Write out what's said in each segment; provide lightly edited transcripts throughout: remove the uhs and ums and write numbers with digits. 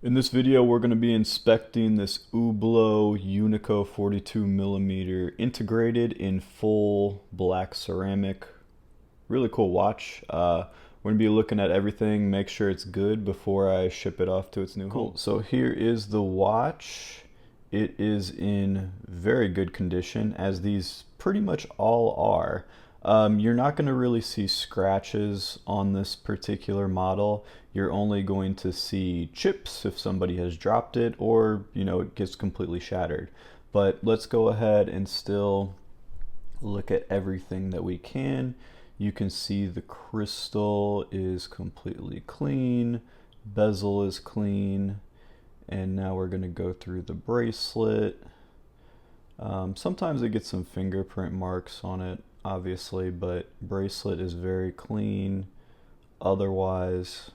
In this video, we're going to be inspecting this Hublot Unico 42mm integrated in full black ceramic. Really cool watch. We're going to be looking at everything, make sure it's good before I ship it off to its new home. So here is the watch. It is in very good condition, as these pretty much all are. You're not going to really see scratches on this particular model. You're only going to see chips if somebody has dropped it, or it gets completely shattered. But let's go ahead and still look at everything that we can. You can see the crystal is completely clean, bezel is clean, and now we're going to go through the bracelet. Sometimes it gets some fingerprint marks on it, obviously, but bracelet is very clean. Otherwise,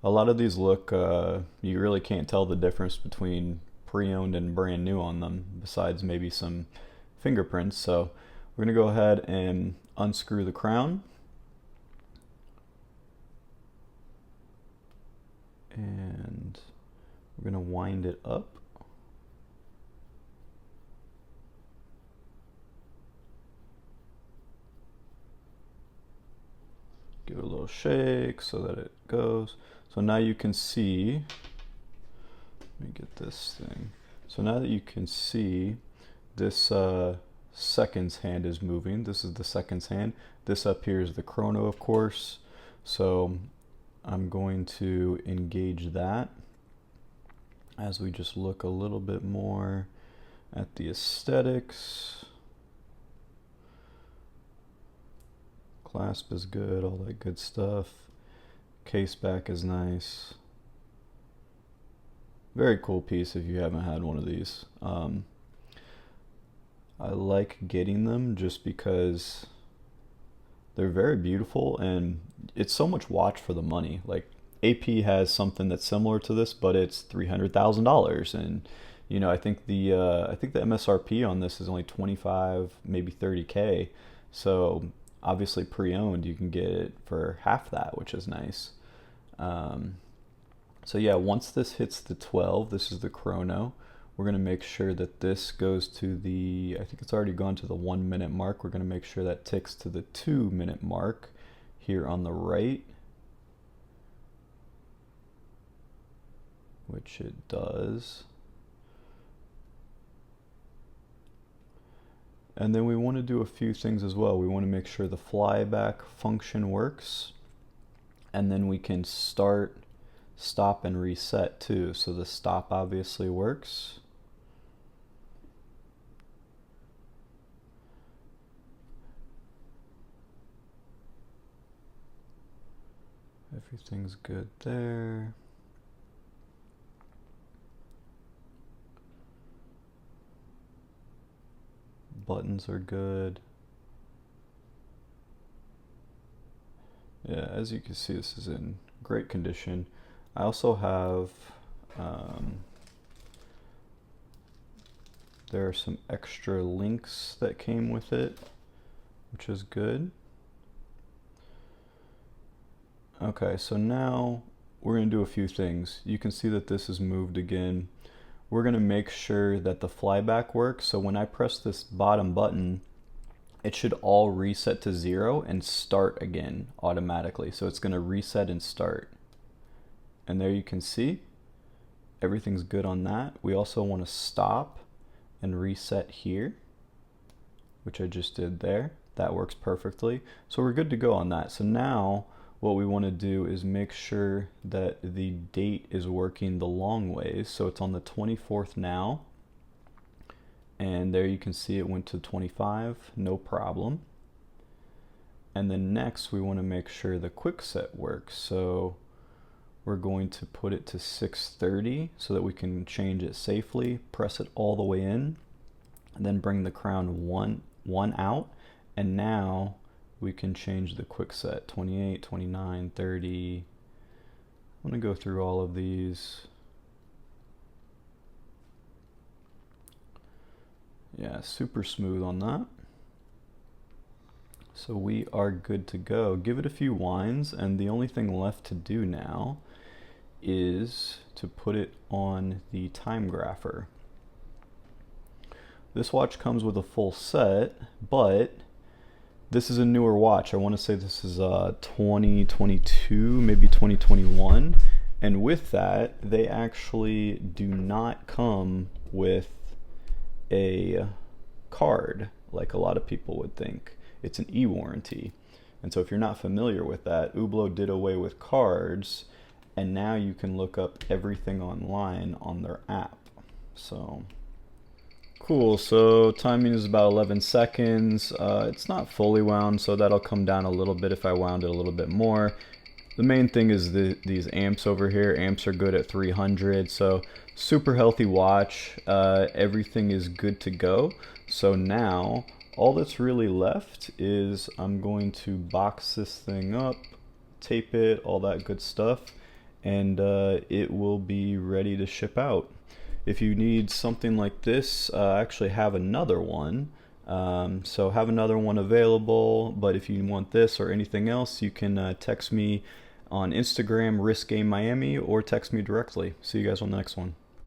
a lot of these look, you really can't tell the difference between pre-owned and brand new on them, besides maybe some fingerprints. So we're going to go ahead and unscrew the crown. And we're going to wind it up. Give it a little shake so that it goes. So now you can see, let me get this thing. So now that you can see, this seconds hand is moving. This is the seconds hand. This up here is the chrono, of course. So I'm going to engage that as we just look a little bit more at the aesthetics. Clasp is good, all that good stuff. Case back is nice. Very cool piece if you haven't had one of these. I like getting them just because they're very beautiful, and it's so much watch for the money. Like AP has something that's similar to this, but it's $300,000, and I think the MSRP on this is only 25, maybe 30K. So obviously pre-owned, you can get it for half that, which is nice. So yeah, once this hits the 12, this is the chrono. We're going to make sure that this goes to the, I think it's already gone to the 1 minute mark. We're going to make sure that ticks to the 2 minute mark here on the right, which it does. And then we want to do a few things as well. We want to make sure the flyback function works, and then we can start, stop, and reset too. So the stop obviously works. Everything's good there. Buttons are good. Yeah, as you can see, this is in great condition. I also have, there are some extra links that came with it, which is good. Okay, so now we're going to do a few things. You can see that this is moved again. We're going to make sure that the flyback works. So when I press this bottom button, it should all reset to 0 and start again automatically. So it's going to reset and start. And there you can see everything's good on that. We also want to stop and reset here, which I just did there. That works perfectly. So we're good to go on that. So now what we want to do is make sure that the date is working the long ways. So it's on the 24th now. And there you can see it went to 25, no problem. And then next we want to make sure the quick set works. So we're going to put it to 6:30 so that we can change it safely, press it all the way in, and then bring the crown one out. And now we can change the quick set, 28, 29, 30. I'm going to go through all of these. Yeah, super smooth on that. So we are good to go. Give it a few winds, and the only thing left to do now is to put it on the time grapher. This watch comes with a full set, but this is a newer watch. I want to say this is 2022, maybe 2021. And with that, they actually do not come with a card like a lot of people would think. It's an e-warranty. And so if you're not familiar with that, Hublot did away with cards, and now you can look up everything online on their app. So cool. So timing is about 11 seconds. It's not fully wound, so that'll come down a little bit if I wound it a little bit more. The main thing is these amps over here. Amps are good at 300, so super healthy watch. Everything is good to go. So now all that's really left is I'm going to box this thing up, tape it, all that good stuff, and it will be ready to ship out. If you need something like this, I actually have another one. So have another one available, but if you want this or anything else, you can text me on Instagram, Risk Game Miami, or text me directly. See you guys on the next one.